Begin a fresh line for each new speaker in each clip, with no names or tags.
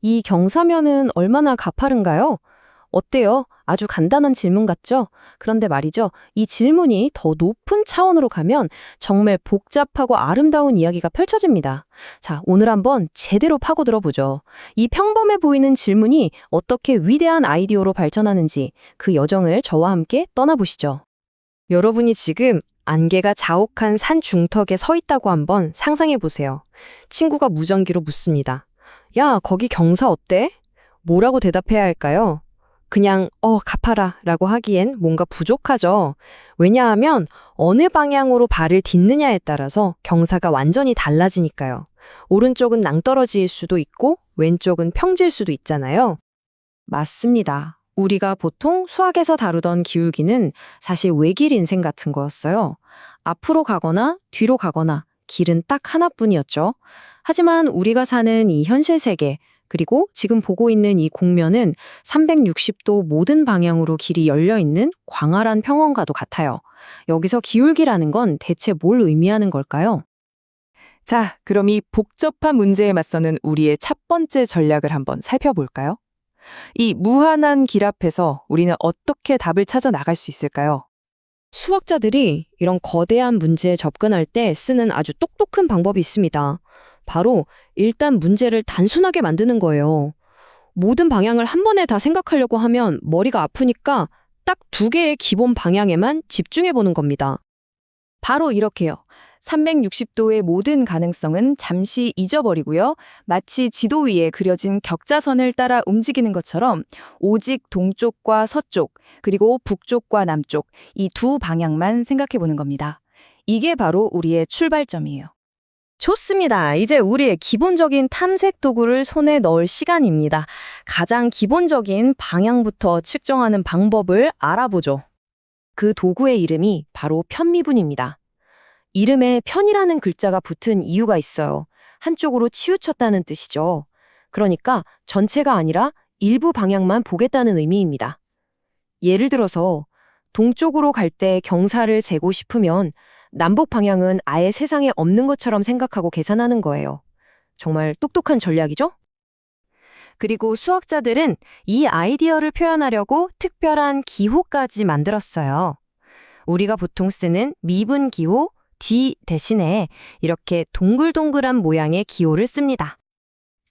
이 경사면은 얼마나 가파른가요? 어때요? 아주 간단한 질문 같죠? 그런데 말이죠. 이 질문이 더 높은 차원으로 가면 정말 복잡하고 아름다운 이야기가 펼쳐집니다. 자, 오늘 한번 제대로 파고들어 보죠. 이 평범해 보이는 질문이 어떻게 위대한 아이디어로 발전하는지 그 여정을 저와 함께 떠나보시죠. 여러분이 지금 안개가 자욱한 산 중턱에 서 있다고 한번 상상해 보세요. 친구가 무전기로 묻습니다. 야, 거기 경사 어때? 뭐라고 대답해야 할까요? 그냥, 가파라 라고 하기엔 뭔가 부족하죠. 왜냐하면 어느 방향으로 발을 딛느냐에 따라서 경사가 완전히 달라지니까요. 오른쪽은 낭떠러지일 수도 있고, 왼쪽은 평지일 수도 있잖아요. 맞습니다. 우리가 보통 수학에서 다루던 기울기는 사실 외길 인생 같은 거였어요. 앞으로 가거나 뒤로 가거나 길은 딱 하나뿐이었죠. 하지만 우리가 사는 이 현실 세계, 그리고 지금 보고 있는 이 공면은 360도 모든 방향으로 길이 열려 있는 광활한 평원과도 같아요. 여기서 기울기라는 건 대체 뭘 의미하는 걸까요?
자, 그럼 이 복잡한 문제에 맞서는 우리의 첫 번째 전략을 한번 살펴볼까요? 이 무한한 길 앞에서 우리는 어떻게 답을 찾아 나갈 수 있을까요?
수학자들이 이런 거대한 문제에 접근할 때 쓰는 아주 똑똑한 방법이 있습니다. 바로 일단 문제를 단순하게 만드는 거예요. 모든 방향을 한 번에 다 생각하려고 하면 머리가 아프니까 딱 두 개의 기본 방향에만 집중해 보는 겁니다.
바로 이렇게요. 360도의 모든 가능성은 잠시 잊어버리고요. 마치 지도 위에 그려진 격자선을 따라 움직이는 것처럼 오직 동쪽과 서쪽, 그리고 북쪽과 남쪽, 이 두 방향만 생각해 보는 겁니다. 이게 바로 우리의 출발점이에요.
좋습니다. 이제 우리의 기본적인 탐색 도구를 손에 넣을 시간입니다. 가장 기본적인 방향부터 측정하는 방법을 알아보죠. 그 도구의 이름이 바로 편미분입니다. 이름에 편이라는 글자가 붙은 이유가 있어요. 한쪽으로 치우쳤다는 뜻이죠. 그러니까 전체가 아니라 일부 방향만 보겠다는 의미입니다. 예를 들어서 동쪽으로 갈 때 경사를 재고 싶으면 남북 방향은 아예 세상에 없는 것처럼 생각하고 계산하는 거예요. 정말 똑똑한 전략이죠? 그리고 수학자들은 이 아이디어를 표현하려고 특별한 기호까지 만들었어요. 우리가 보통 쓰는 미분 기호 D 대신에 이렇게 동글동글한 모양의 기호를 씁니다.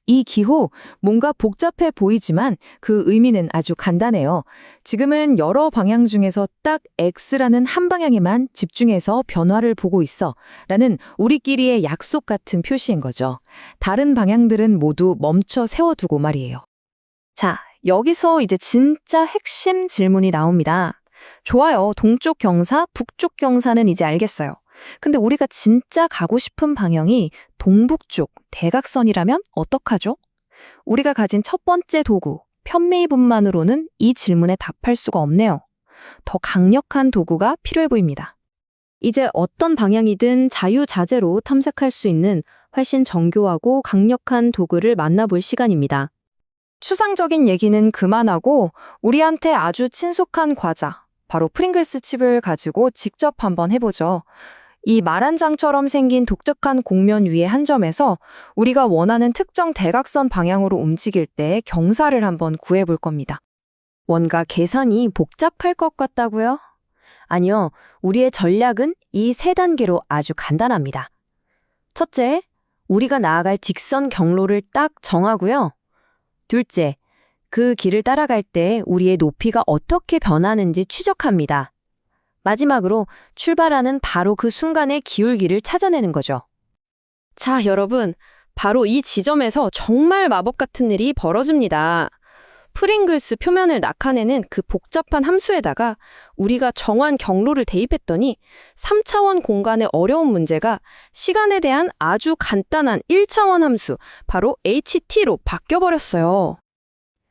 이 기호, 뭔가 복잡해 보이지만 그 의미는 아주 간단해요. 지금은 여러 방향 중에서 딱 X라는 한 방향에만 집중해서 변화를 보고 있어. 라는 우리끼리의 약속 같은 표시인 거죠. 다른 방향들은 모두 멈춰 세워두고 말이에요.
자, 여기서 이제 진짜 핵심 질문이 나옵니다. 좋아요. 동쪽 경사, 북쪽 경사는 이제 알겠어요. 근데 우리가 진짜 가고 싶은 방향이 동북쪽 대각선이라면 어떡하죠? 우리가 가진 첫 번째 도구, 편미분만으로는 이 질문에 답할 수가 없네요. 더 강력한 도구가 필요해 보입니다. 이제 어떤 방향이든 자유자재로 탐색할 수 있는 훨씬 정교하고 강력한 도구를 만나볼 시간입니다. 추상적인 얘기는 그만하고 우리한테 아주 친숙한 과자, 바로 프링글스 칩을 가지고 직접 한번 해보죠. 이 말한장처럼 생긴 독특한 곡면 위의 한 점에서 우리가 원하는 특정 대각선 방향으로 움직일 때 경사를 한번 구해볼 겁니다. 뭔가 계산이 복잡할 것 같다고요? 아니요, 우리의 전략은 이 세 단계로 아주 간단합니다. 첫째, 우리가 나아갈 직선 경로를 딱 정하고요. 둘째, 그 길을 따라갈 때 우리의 높이가 어떻게 변하는지 추적합니다. 마지막으로 출발하는 바로 그 순간의 기울기를 찾아내는 거죠. 자, 여러분, 바로 이 지점에서 정말 마법 같은 일이 벌어집니다. 프링글스 표면을 나타내는 그 복잡한 함수에다가 우리가 정한 경로를 대입했더니 3차원 공간의 어려운 문제가 시간에 대한 아주 간단한 1차원 함수, 바로 HT로 바뀌어버렸어요.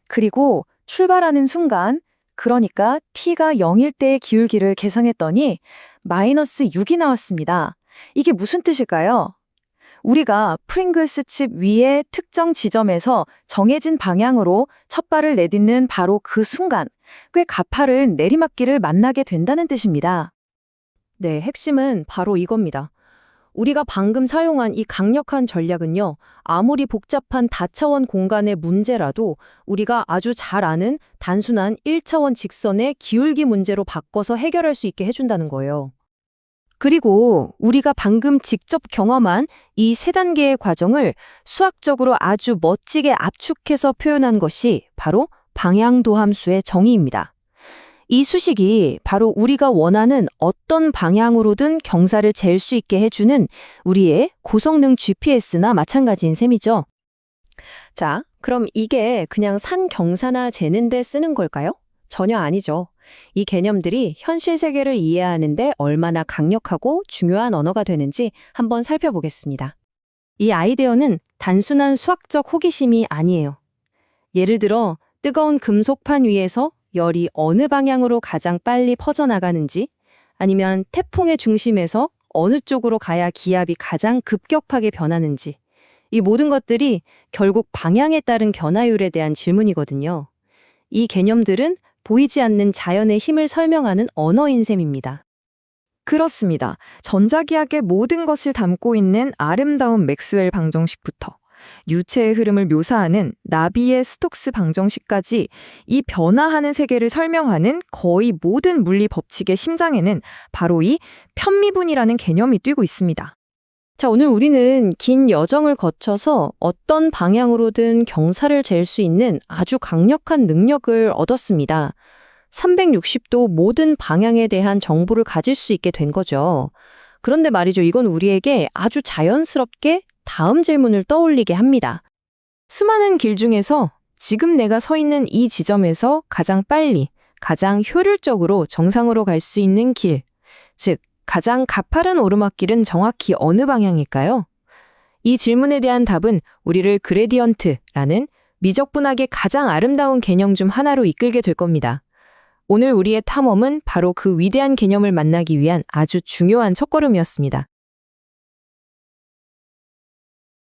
그리고 출발하는 순간, 그러니까 t가 0일 때의 기울기를 계산했더니 마이너스 6이 나왔습니다. 이게 무슨 뜻일까요? 우리가 프링글스 칩 위의 특정 지점에서 정해진 방향으로 첫 발을 내딛는 바로 그 순간, 꽤 가파른 내리막길을 만나게 된다는 뜻입니다.
네, 핵심은 바로 이겁니다. 우리가 방금 사용한 이 강력한 전략은요, 아무리 복잡한 다차원 공간의 문제라도 우리가 아주 잘 아는 단순한 1차원 직선의 기울기 문제로 바꿔서 해결할 수 있게 해준다는 거예요. 그리고 우리가 방금 직접 경험한 이 세 단계의 과정을 수학적으로 아주 멋지게 압축해서 표현한 것이 바로 방향도함수의 정의입니다. 이 수식이 바로 우리가 원하는 어떤 방향으로든 경사를 잴 수 있게 해주는 우리의 고성능 GPS나 마찬가지인 셈이죠. 자, 그럼 이게 그냥 산 경사나 재는 데 쓰는 걸까요? 전혀 아니죠. 이 개념들이 현실 세계를 이해하는데 얼마나 강력하고 중요한 언어가 되는지 한번 살펴보겠습니다. 이 아이디어는 단순한 수학적 호기심이 아니에요. 예를 들어 뜨거운 금속판 위에서 열이 어느 방향으로 가장 빨리 퍼져나가는지, 아니면 태풍의 중심에서 어느 쪽으로 가야 기압이 가장 급격하게 변하는지, 이 모든 것들이 결국 방향에 따른 변화율에 대한 질문이거든요. 이 개념들은 보이지 않는 자연의 힘을 설명하는 언어인 셈입니다. 그렇습니다. 전자기학의 모든 것을 담고 있는 아름다운 맥스웰 방정식부터 유체의 흐름을 묘사하는 나비의 스톡스 방정식까지 이 변화하는 세계를 설명하는 거의 모든 물리 법칙의 심장에는 바로 이 편미분이라는 개념이 뛰고 있습니다. 자, 오늘 우리는 긴 여정을 거쳐서 어떤 방향으로든 경사를 잴 수 있는 아주 강력한 능력을 얻었습니다. 360도 모든 방향에 대한 정보를 가질 수 있게 된 거죠. 그런데 말이죠, 이건 우리에게 아주 자연스럽게 다음 질문을 떠올리게 합니다. 수많은 길 중에서 지금 내가 서 있는 이 지점에서 가장 빨리, 가장 효율적으로 정상으로 갈 수 있는 길, 즉 가장 가파른 오르막길은 정확히 어느 방향일까요? 이 질문에 대한 답은 우리를 그레디언트라는 미적분학의 가장 아름다운 개념 중 하나로 이끌게 될 겁니다. 오늘 우리의 탐험은 바로 그 위대한 개념을 만나기 위한 아주 중요한 첫걸음이었습니다.